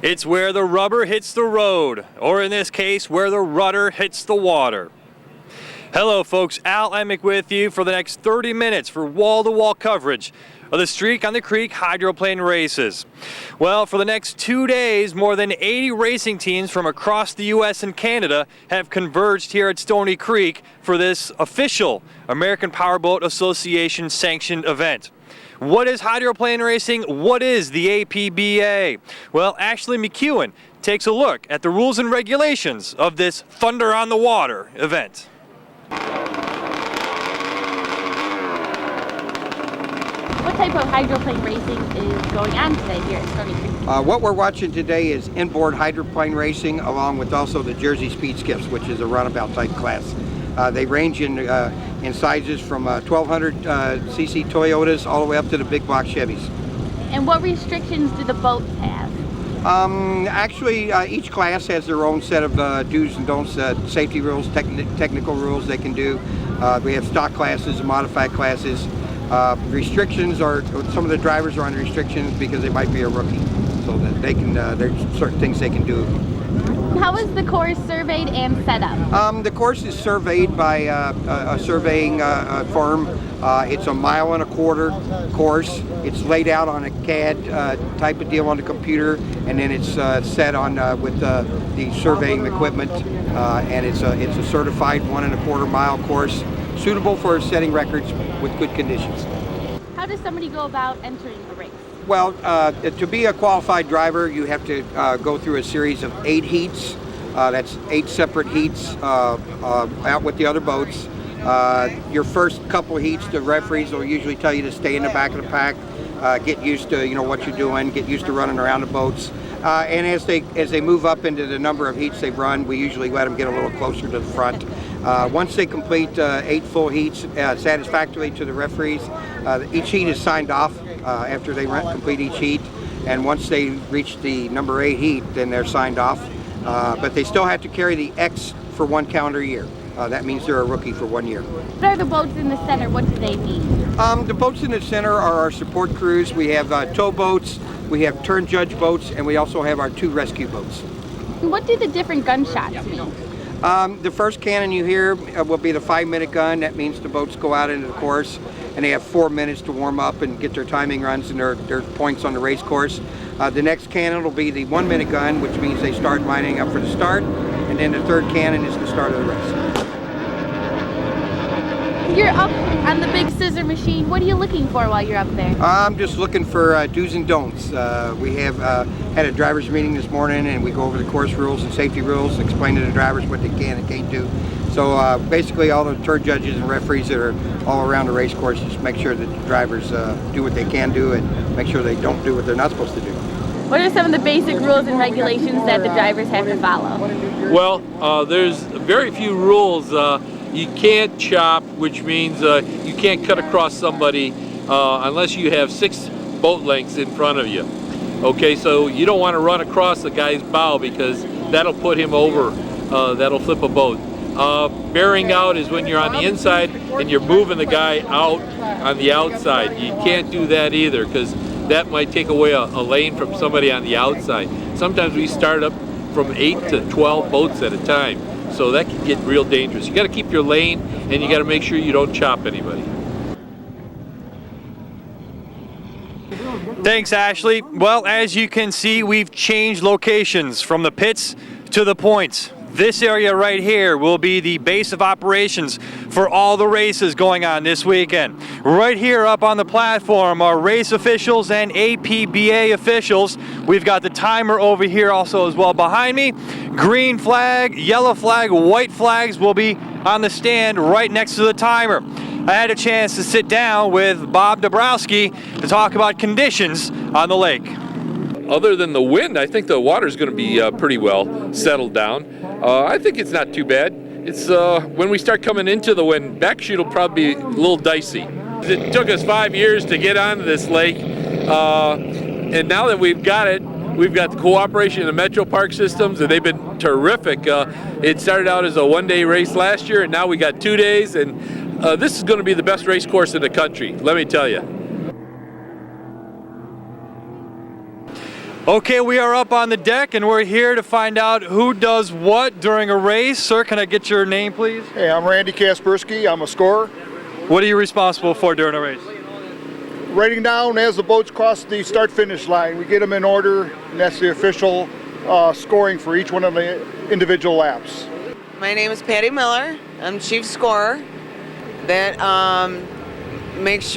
It's where the rubber hits the road, or in this case, where the rudder hits the water. Hello folks, Al Emick with you for the next 30 minutes for wall-to-wall coverage of the Streak on the Creek hydroplane races. Well, for the next 2 days, more than 80 racing teams from across the U.S. and Canada have converged here at Stony Creek for this official American Powerboat Association sanctioned event. What is hydroplane racing? What is the APBA? Well, Ashley McEwen takes a look at the rules and regulations of this Thunder on the Water event. What type of hydroplane racing is going on today here at Stony Creek? What we're watching today is inboard hydroplane racing, along with also the Jersey Speed Skiffs, which is a runabout type class. They range in sizes from 1200 cc Toyotas all the way up to the big block Chevys. And what restrictions do the boats have? Actually, each class has their own set of do's and don'ts, safety rules, technical rules they can do. We have stock classes and modified classes. Restrictions are, some of the drivers are on restrictions because they might be a rookie, so that they can, there's certain things they can do. How is the course surveyed and set up? The course is surveyed by a surveying firm. It's a 1.25 mile course. It's laid out on a CAD type of deal on the computer, and then it's set on with the surveying equipment, and it's a certified 1.25 mile course, suitable for setting records with good conditions. How does somebody go about entering the race? Well, to be a qualified driver, you have to go through a series of 8 heats. That's 8 separate heats out with the other boats. Your first couple heats, the referees will usually tell you to stay in the back of the pack, get used to what you're doing, get used to running around the boats. And as they move up into the number of heats they run, we usually let them get a little closer to the front. Once they complete 8 full heats satisfactorily to the referees, each heat is signed off after they complete each heat. And once they reach the number 8 heat, then they're signed off. But they still have to carry the X for 1 calendar year. That means they're a rookie for 1 year. What are the boats in the center? What do they mean? The boats in the center are our support crews. We have tow boats, we have turn judge boats, and we also have our 2 rescue boats. What do the different gunshots mean? The first cannon you hear will be the 5-minute gun. That means the boats go out into the course and they have 4 minutes to warm up and get their timing runs and their points on the race course. The next cannon will be the 1-minute gun, which means they start lining up for the start, and then the third cannon is the start of the race. You're up on the big scissor machine. What are you looking for while you're up there? I'm just looking for do's and don'ts. We have had a drivers meeting this morning, and we go over the course rules and safety rules, explain to the drivers what they can and can't do. So basically all the turn judges and referees that are all around the race course just make sure that the drivers do what they can do and make sure they don't do what they're not supposed to do. What are some of the basic rules and regulations that the drivers have to follow? Well, there's very few rules. You can't chop, which means you can't cut across somebody unless you have 6 boat lengths in front of you. Okay, so you don't want to run across the guy's bow because that'll put him over, that'll flip a boat. Bearing out is when you're on the inside and you're moving the guy out on the outside. You can't do that either because that might take away a lane from somebody on the outside. Sometimes we start up from 8 to 12 boats at a time. So that can get real dangerous. You got to keep your lane, and you got to make sure you don't chop anybody. Thanks, Ashley. Well, as you can see, we've changed locations from the pits to the points. This area right here will be the base of operations for all the races going on this weekend. Right here up on the platform are race officials and APBA officials. We've got the timer over here also as well behind me. Green flag, yellow flag, white flags will be on the stand right next to the timer. I had a chance to sit down with Bob Dabrowski to talk about conditions on the lake. Other than the wind, I think the water's going to be pretty well settled down. I think it's not too bad. It's when we start coming into the wind, backshoot will probably be a little dicey. It took us 5 years to get onto this lake, and now that we've got it, we've got the cooperation of the Metro Park systems, and they've been terrific. It started out as a 1-day race last year, and now we got 2 days, and this is going to be the best race course in the country, let me tell you. Okay, we are up on the deck and we're here to find out who does what during a race. Sir, can I get your name, please? Hey, I'm Randy Kaspersky. I'm a scorer. What are you responsible for during a race? Writing down as the boats cross the start-finish line. We get them in order, and that's the official scoring for each one of the individual laps. My name is Patty Miller. I'm chief scorer. That makes